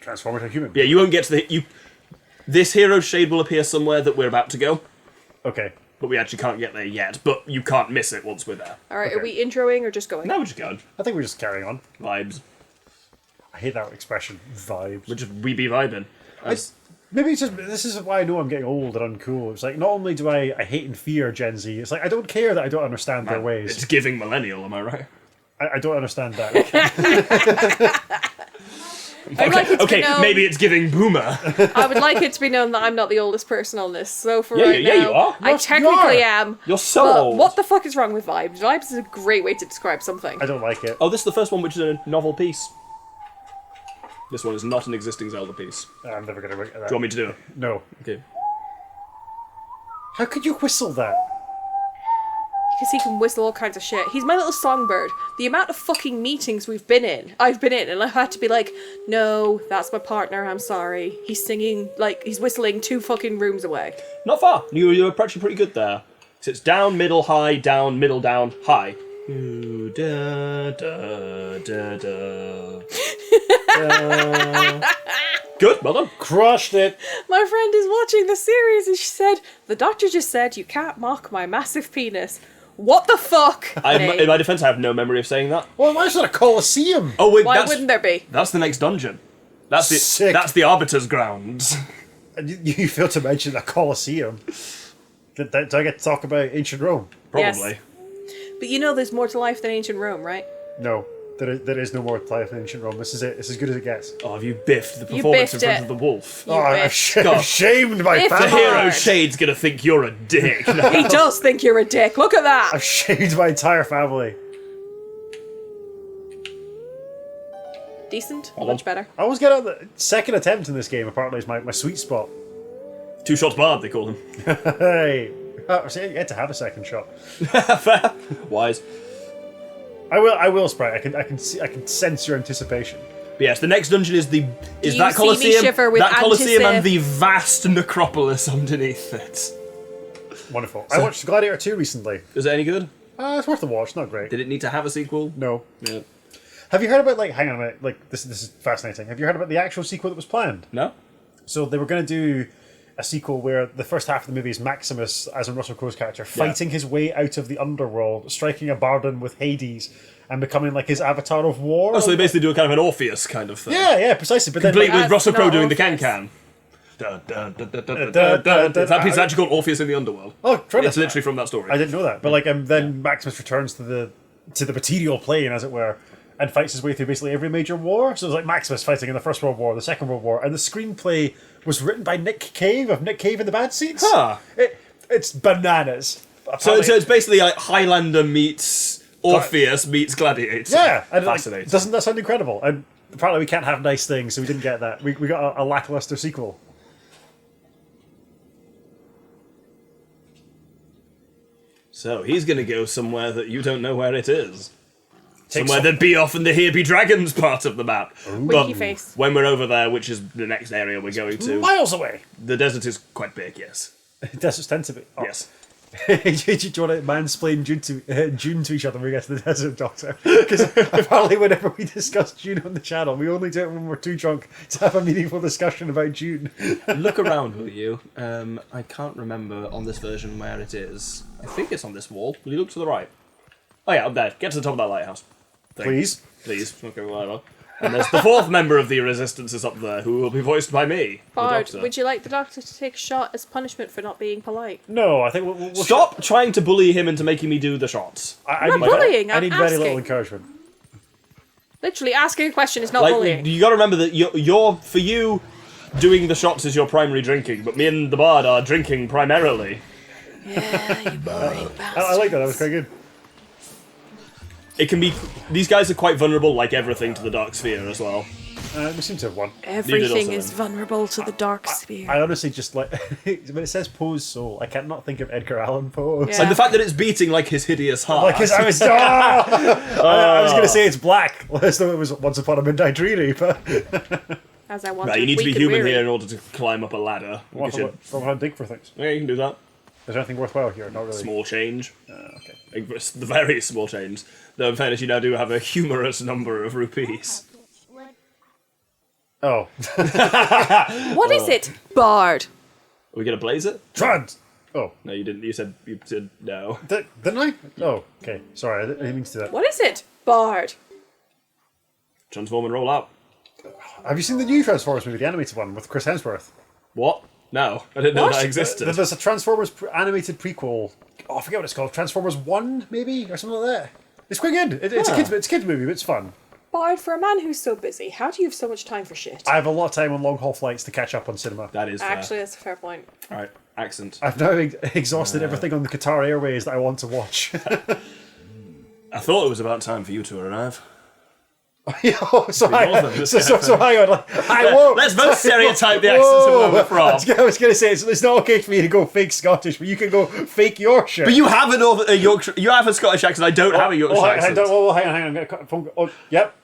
transform into a human. Yeah, you won't get to the... This hero shade will appear somewhere that we're about to go. Okay. But we actually can't get there yet. But you can't miss it once we're there. Alright, Okay. are we introing or just going? No, we're just going. I think we're just carrying on. Vibes. I hate that expression, vibes. We be vibing. Maybe it's just, this is why I know I'm getting old and uncool. It's like, not only do I hate and fear Gen Z, it's like, I don't care that I don't understand their ways. It's giving millennial, am I right? I don't understand that. Okay, maybe it's giving boomer. I would like it to be known that I'm not the oldest person on this. So for Yeah, right yeah, now, you are. I Yes, you technically are. am. You're so but old. what the fuck is wrong with vibes? Vibes is a great way to describe something. I don't like it. Oh, this is the first one which is a novel piece. This one is not an existing Zelda piece. I'm never going to work at that. Do you want me to do it? No. Okay. How could you whistle that? Because he can whistle all kinds of shit. He's my little songbird. The amount of fucking meetings I've been in, and I've had to be like, no, that's my partner, I'm sorry. He's singing, like, he's whistling 2 fucking rooms away. Not far. You're actually pretty good there. So it's down, middle, high, down, middle, down, high. Ooh, da, da, da, da. Good, well done. Crushed it! My friend is watching the series and she said, the doctor just said you can't mock my massive penis. What the fuck? In my defense, I have no memory of saying that. Well, why is it a Colosseum? Oh wait, Why wouldn't there be? That's the next dungeon. That's Sick. That's the Arbiter's grounds. And you failed to mention a Colosseum. Do I get to talk about ancient Rome? Probably. Yes. But you know there's more to life than ancient Rome, right? No. There is no more life in ancient Rome. This is it. It's as good as it gets. Oh, have you biffed the performance in biffed front it. of the wolf? You I'm bitch. shamed my If The family. hero hard. shade's gonna think you're a dick. now. He does think you're a dick. Look at that. I've shamed my entire family. Decent. on. Much better. I always get on the second attempt in this game, apparently, is my sweet spot. 2 shots barred, they call him. Hey. See, you get to have a second shot. Fair. Wise. I will, Sprite. I can sense your anticipation. But yes, the next dungeon is you that see me Colosseum. shiver with That Colosseum and anticip- the vast necropolis underneath it. Wonderful. I watched Gladiator 2 recently. Is it any good? It's worth a watch. Not great. Did it need to have a sequel? No. Yeah. Have you heard about, like, hang on a minute, like, this is fascinating. Have you heard about the actual sequel that was planned? No? So they were going to do a sequel where the first half of the movie is Maximus, as in Russell Crowe's character, fighting his way out of the underworld, striking a bargain with Hades, and becoming, like, his avatar of war. Oh, so they basically do a kind of an Orpheus kind of thing. Yeah, precisely. But Complete then, like, with Russell Crowe not doing the Orpheus. can-can. It's that piece actually called Orpheus in the Underworld. Oh, It's literally from that story. I didn't know that. But, like, then Maximus returns to the material plane, as it were, and fights his way through basically every major war. So it's like Maximus fighting in the First World War, the Second World War, and the screenplay was written by Nick Cave of Nick Cave and the Bad Seeds. Huh. It's bananas. So it's basically like Highlander meets Orpheus meets Gladiator. Yeah, and like, Fascinating. doesn't that sound incredible? And apparently we can't have nice things, so we didn't get that. We got a lackluster sequel. So he's going to go somewhere that you don't know where it is. Take Somewhere some- that'd be off in the Here Be Dragons part of the map. Winky face. When we're over there, which is the next area we're going to, miles away. the desert is quite big, yes. Desert's tend to be. Oh. Yes. Do you want to mansplain June to each other when we get to the desert, Doctor? Because apparently whenever we discuss June on the channel, we only do it when we're too drunk to have a meaningful discussion about June. Look around, will you? I can't remember on this version where it is. I think it's on this wall. Will you look to the right? Oh yeah, up there. Get to the top of that lighthouse. Thing. Please. Please. Okay, whatever. And there's the 4th member of the Resistance is up there, who will be voiced by me, the Bard, Doctor. would you like the doctor to take a shot as punishment for not being polite? No, I think we'll Stop trying to bully him into making me do the shots. I'm not bullying, I I'm need very little asking. encouragement. Literally, asking a question is not Like, bullying. you got to remember that you're for you, doing the shots is your primary drinking, but me and the Bard are drinking primarily. Yeah, you boring I like that. That was quite good. It can be. These guys are quite vulnerable, like everything, to the Dark Sphere as well. We seem to have won. Everything also is vulnerable to the dark sphere. I honestly just like when it says Poe's soul, I cannot think of Edgar Allan Poe. Yeah. And the fact that it's beating like his hideous heart. Like his, I was going to say it's black, as though it was Once Upon a Midnight Dreary, but As I want Right, you need to be weak and human weary. here in order to climb up a ladder. what if I dig for things? Yeah, you can do that. Is there anything worthwhile here? Not really. Small change. Okay. The very small change. Though in fairness, you now do have a humorous number of rupees. Oh. What is it? Bard. Are we gonna blaze it? Oh. No, you didn't. You said no. Didn't I? Oh, okay. Sorry, I didn't mean to do that. What is it? Bard. Transform and roll out. Have you seen the new Transformers movie, the animated one, with Chris Hemsworth? What? No, I didn't know What? that existed. There's a Transformers animated prequel. Oh, I forget what it's called. Transformers 1, maybe? Or something like that. It's quite good. It's a kids movie, but it's fun. Bard, for a man who's so busy, how do you have so much time for shit? I have a lot of time on long-haul flights to catch up on cinema. That is fair. Actually, that's a fair point. All right, accent. I've now exhausted everything on the Qatar Airways that I want to watch. I thought it was about time for you to arrive. So hang on. Let's both stereotype the accents of where we're from. I was going to say, it's not okay for me to go fake Scottish, but you can go fake Yorkshire. But you have a Yorkshire. You have a Scottish accent. I don't have a Yorkshire accent. Hang on. I'm gonna phone. Oh, yep.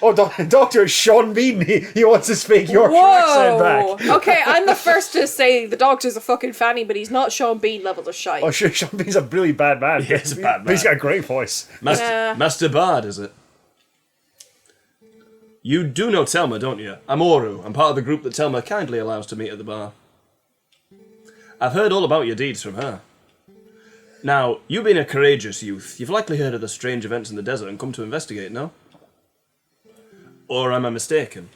Oh, Doctor Sean Bean. He wants his fake Yorkshire accent back. Okay, I'm the first to say the Doctor's a fucking fanny, but he's not Sean Bean levels of shite. Oh, sure, Sean Bean's a really bad man. He is a bad But he's man. got a great voice. Master Bard, is it? You do know Telma, don't you? I'm Oru. I'm part of the group that Telma kindly allows to meet at the bar. I've heard all about your deeds from her. Now, you being a courageous youth, you've likely heard of the strange events in the desert and come to investigate, no? Or am I mistaken?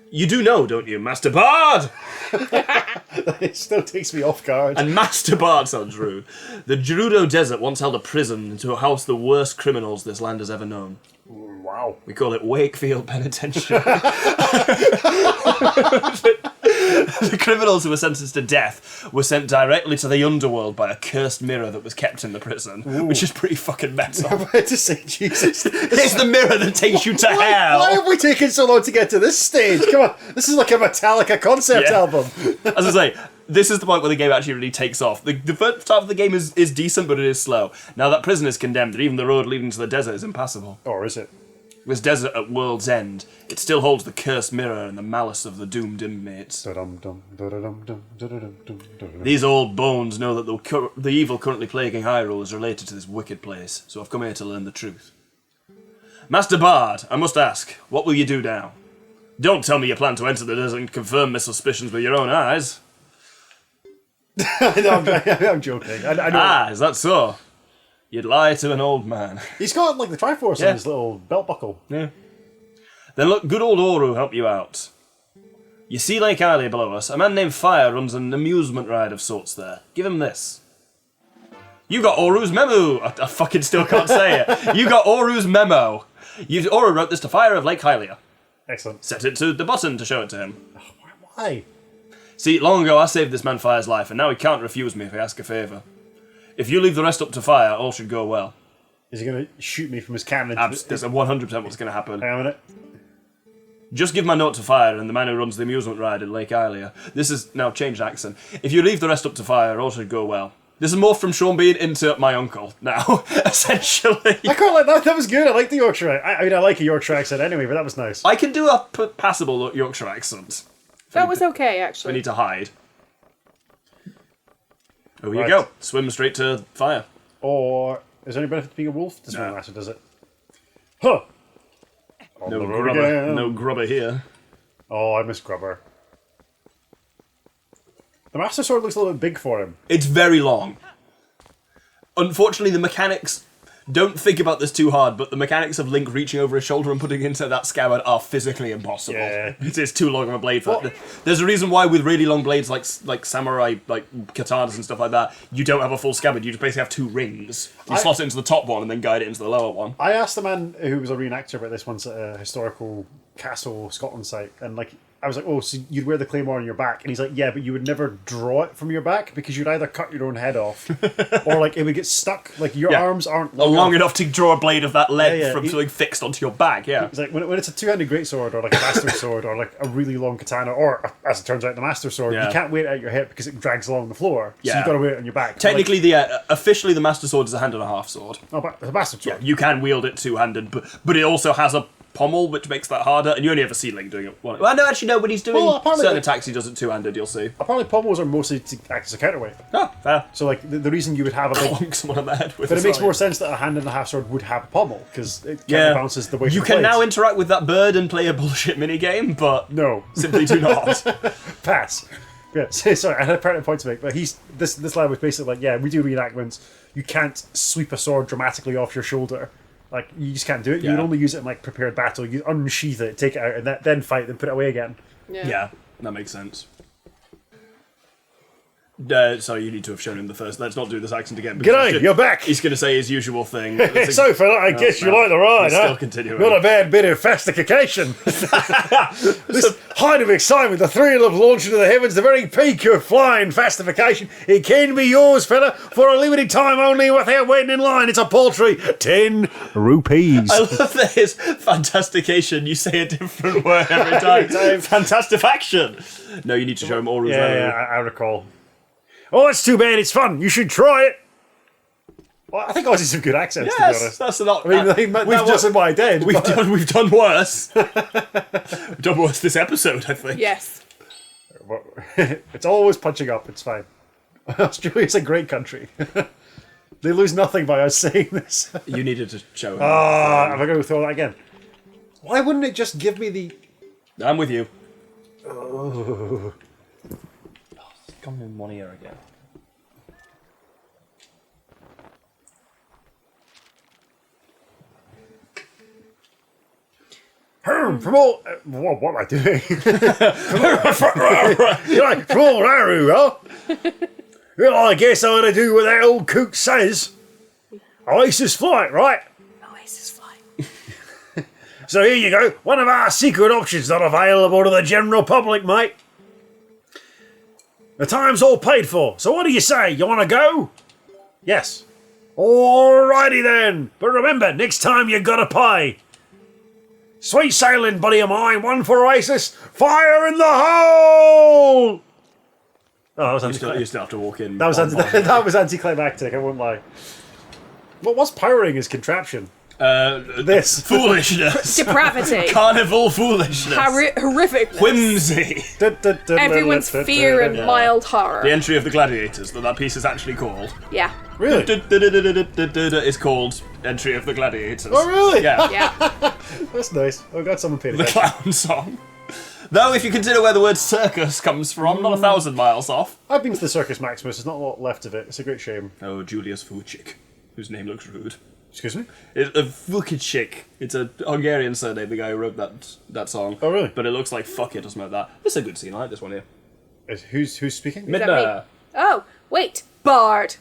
You do know, don't you, Master Bard? It still takes me off guard. And Master Bard sounds rude. The Gerudo Desert once held a prison to house the worst criminals this land has ever known. Wow. We call it Wakefield Penitentiary. The criminals who were sentenced to death were sent directly to the underworld by a cursed mirror that was kept in the prison, which is pretty fucking metal. I'm about to say, Jesus. It's the mirror that takes you to hell. Why have we taken so long to get to this stage? Come on, this is like a Metallica concept album. As I say, this is the point where the game actually really takes off. The first half of the game is decent, but it is slow. Now that prison is condemned, and even the road leading to the desert is impassable. Or is it? This desert at World's End, it still holds the cursed mirror and the malice of the doomed inmates. These old bones know that the evil currently plaguing Hyrule is related to this wicked place, so I've come here to learn the truth. Master Bard, I must ask, what will you do now? Don't tell me you plan to enter the desert and confirm my suspicions with your own eyes. I'm joking. I know. Ah, is that so? You'd lie to an old man. He's got like the Triforce on his little belt buckle. Yeah. Then look, good old Oru help you out. You see Lake Hylia below us? A man named Fire runs an amusement ride of sorts there. Give him this. You got Oru's memo! I fucking still can't say it. You got Oru's memo. Oru wrote this to Fire of Lake Hylia. Excellent. Set it to the button to show it to him. Why? See, long ago I saved this man Fire's life, and now he can't refuse me if I ask a favour. If you leave the rest up to Fire, all should go well. Is he going to shoot me from his cannon? That's 100% what's going to happen. Hang on a minute. Just give my note to Fire and the man who runs the amusement ride in Lake Hylia. This is now changed accent. If you leave the rest up to Fire, all should go well. This is more from Sean Bean into my uncle now, essentially. I quite like that. That was good. I like the Yorkshire. I mean, I like a Yorkshire accent anyway, but that was nice. I can do a passable Yorkshire accent. That was okay, I actually. need to hide. Over you Right. go. Swim straight to Fire. Or is there any benefit to being a wolf? Doesn't really matter, does it? Huh. On No the road grubber. again. No grubber here. Oh, I miss Grubber. The Master Sword looks a little bit big for him. It's very long. Unfortunately, the mechanics... Don't think about this too hard, but the mechanics of Link reaching over his shoulder and putting it into that scabbard are physically impossible. Yeah. It's too long of a blade for it. There's a reason why with really long blades like samurai, like katanas and stuff like that, you don't have a full scabbard, you just basically have two rings. You slot it into the top one and then guide it into the lower one. I asked the man who was a reenactor about this once at a historical castle Scotland site, and like I was like, oh, so you'd wear the claymore on your back? And he's like, yeah, but you would never draw it from your back because you'd either cut your own head off or like it would get stuck. Like your arms aren't long enough to draw a blade of that length Yeah. from something fixed onto your back, yeah. It's like when it's a two-handed greatsword or like a master sword or like a really long katana or, as it turns out, the master sword, you can't wear it at your hip because it drags along the floor. So you've got to wear it on your back. Technically, officially the Master Sword is a hand and a half sword. Oh, but the master sword. You can wield it two-handed, but it also has a pommel, which makes that harder, and you only ever see Link doing it one. Well, no, actually, no, when he's doing certain attacks, he does it two-handed, you'll see. Apparently pommels are mostly to act as a counterweight. Oh, fair. So, like, the reason you would have a big... Plonk someone on the head with But a it makes sword. more sense that a hand and a half sword would have a pommel, because it counterbalances the weight You of the can now blades. interact with that bird and play a bullshit minigame, but No. simply do not. Pass. Yeah, sorry, I had a pertinent point to make, but this lad was basically like, yeah, we do reenactments. You can't sweep a sword dramatically off your shoulder. Like, you just can't do it. You would only use it in, like, prepared battle. You unsheath it, take it out, and then fight, then put it away again. Yeah, that makes sense. Sorry, you need to have shown him the first. Let's not do this accent again. G'day, you're back! He's going to say his usual thing. So, fella, I guess you like the ride, He's huh? still continuing. Not a bad bit of fastification. This height of excitement, the thrill of launching to the heavens, the very peak of flying fastification. It can be yours, fella, for a limited time only without waiting in line. It's a paltry 10 rupees. I love that his fantastication, you say a different word every time. Fantastifaction! No, you need to show him all I recall. Oh, that's too bad. It's fun. You should try it. Well, I think I was some good accents, to be honest. That's a lot. I mean, that wasn't what I did. We've done worse. We've done worse this episode, I think. Yes. It's always punching up. It's fine. Australia's a great country. They lose nothing by us saying this. You needed to show him. Am I going to throw that again? Why wouldn't it just give me the... I'm with you. Oh. Come in one ear again. From all... what am I doing? From all Hyrule, huh? Well, I guess I ought to do what that old kook says. Oasis flight, right? Oasis flight. So here you go. One of our secret options not available to the general public, mate. The time's all paid for. So what do you say? You want to go? Yes. Alrighty then. But remember, next time you gotta pay. Sweet sailing, buddy of mine. One for Oasis. Fire in the hole! Oh, that was You still have to walk in. that was anticlimactic, I won't lie. What's powering his contraption? This. Foolishness. Depravity. Carnival foolishness. Horrific. Whimsy. Everyone's fear and mild horror. The entry of the gladiators, that piece is actually called. Yeah. Really? It's called Entry of the Gladiators. Oh, really? Yeah. Yeah. That's nice. I've got someone paid The attention. clown song. Though, if you consider where the word circus comes from, not 1,000 miles off. I've been to the Circus Maximus. There's not a lot left of it. It's a great shame. Oh, Julius Vucic, whose name looks rude. Excuse me? It's a Vucic. It's a Hungarian surname, the guy who wrote that song. Oh, really? But it looks like fuck it or something like that. This is a good scene. I like this one here. Who's speaking? that Midna. me? Oh, wait. Bard.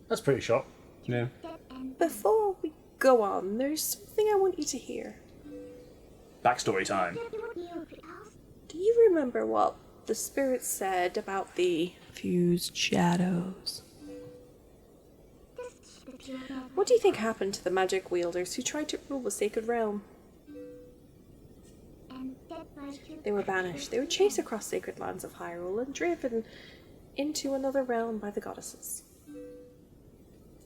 That's pretty sharp. Yeah. Before we go on, there's something I want you to hear. Backstory time. Do you remember what the spirit said about the fused shadows? What do you think happened to the magic wielders who tried to rule the sacred realm? They were banished. They were chased across sacred lands of Hyrule and driven into another realm by the goddesses.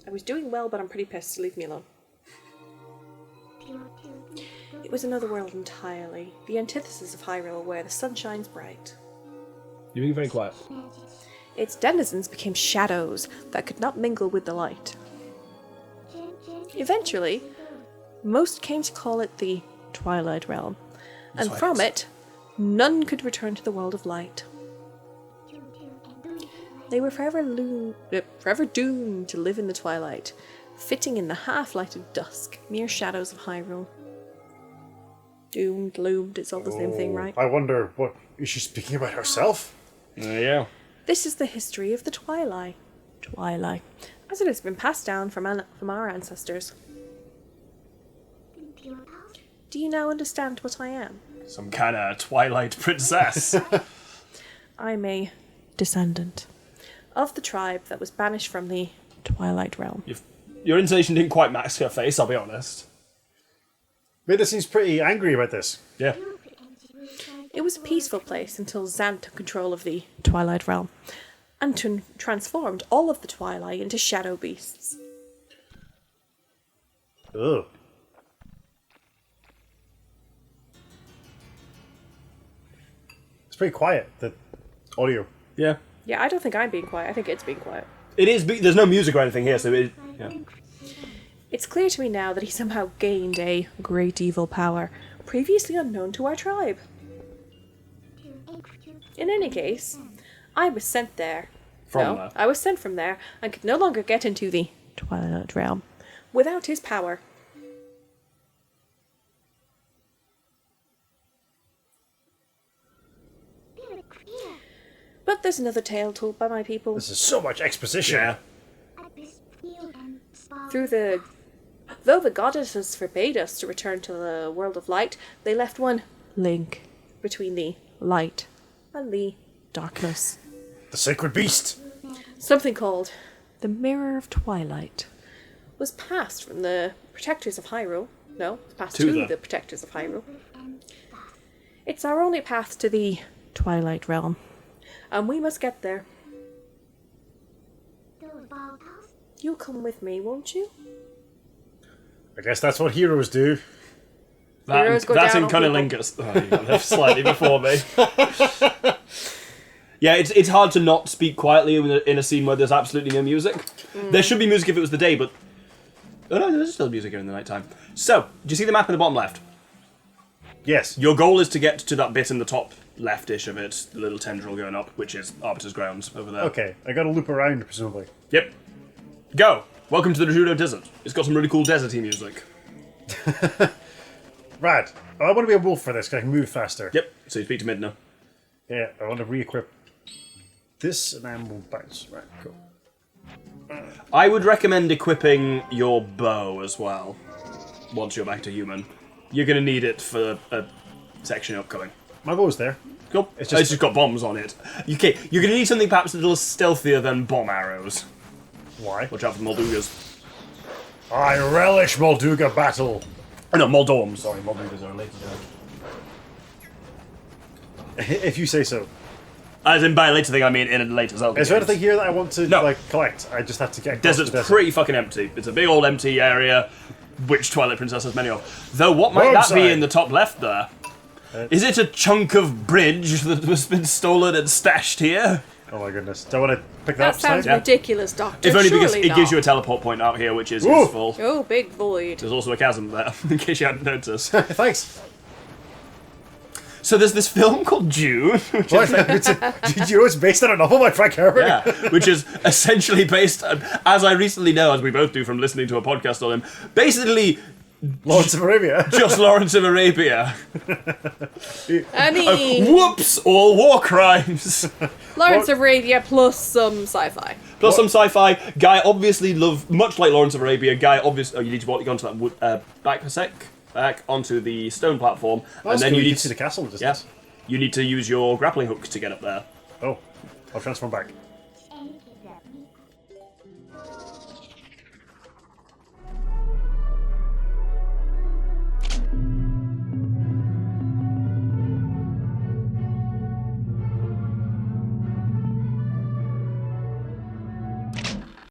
I was doing well, but I'm pretty pissed, so leave me alone. It was another world entirely, the antithesis of Hyrule, where the sun shines bright. You're being very quiet. Its denizens became shadows that could not mingle with the light. Eventually, most came to call it the Twilight Realm, and from it, none could return to the world of light. They were forever doomed to live in the twilight, fitting in the half-light of dusk, mere shadows of Hyrule. Doomed, loomed, it's all the same thing, right? I wonder, what is she speaking about herself? Yeah. This is the history of the Twilight, as it has been passed down from our ancestors. Do you now understand what I am? Some kind of Twilight Princess. I'm a descendant of the tribe that was banished from the Twilight Realm. Your intonation didn't quite match her face, I'll be honest. Midna seems pretty angry about this. Yeah. It was a peaceful place until Zant took control of the Twilight Realm and transformed all of the Twilight into shadow beasts. Ugh. It's pretty quiet, the audio. Yeah. Yeah, I don't think I'm being quiet. I think it's being quiet. It is. There's no music or anything here, so it. Yeah. It's clear to me now that he somehow gained a great evil power, previously unknown to our tribe. In any case, I was sent there. From there. I was sent from there and could no longer get into the Twilight Realm without his power. But there's another tale told by my people. This is so much exposition. Yeah. Though the goddesses forbade us to return to the world of light, they left one link between the light and the darkness. The sacred beast. Something called the Mirror of Twilight was passed from the protectors of Hyrule. No, it's passed to the protectors of Hyrule. It's our only path to the Twilight Realm, and we must get there. You'll come with me, won't you? I guess that's what heroes do. Heroes go That's down in on Cunnilingus. Oh, you got left slightly before me. Yeah, it's hard to not speak quietly in a scene where there's absolutely no music. There should be music if it was the day, but... Oh no, there's still music here in the night time. So, do you see the map in the bottom left? Yes. Your goal is to get to that bit in the top leftish of it, the little tendril going up, which is Arbiter's Grounds over there. Okay, I gotta loop around, presumably. Yep. Go! Welcome to the Judo Desert. It's got some really cool deserty music. Rad. Oh, I want to be a wolf for this, because I can move faster. Yep, so you speak to Midna. Yeah, I want to re-equip this, and then we'll bounce. Right, cool. I would recommend equipping your bow as well, once you're back to human. You're going to need it for a section upcoming. My bow's there. Cool. It's It's just- just got bombs on it. Okay, you're going to need something perhaps a little stealthier than bomb arrows. Why? Watch out for the Moldugas. I relish Molduga battle. Oh, no, Moldorms. Sorry, Moldugas are later. If you say so. As in by a later thing, I mean in a later Zelda. Is there games. anything here that I want to No. collect? I just have to get across Desert's the desert. pretty fucking empty. It's a big old empty area, which Twilight Princess has many of. Though, what might that be Roadside. in the top left there? Is it a chunk of bridge that has been stolen and stashed here? Oh my goodness. Do I want to pick that That up? sounds Tonight? ridiculous, Doctor. If only because Surely it gives you a not. teleport point out here, which is Ooh. useful. Oh, big void. There's also a chasm there, in case you hadn't noticed. Thanks. So there's this film called June, Did you know it's based on a novel by Frank Herbert? yeah, which is essentially based on, as I recently know, as we both do from listening to a podcast on him, basically Lawrence of Arabia. just Lawrence of Arabia. I mean, Whoops! All war crimes. Lawrence of Arabia plus some sci-fi. Plus some sci-fi. Guy obviously much like Lawrence of Arabia. Guy obviously. Oh, you need to walk onto that wood, back a sec. Back onto the stone platform, and then you to see the castle in the yeah, distance. you need to use your grappling hook to get up there. Oh, I'll transform back.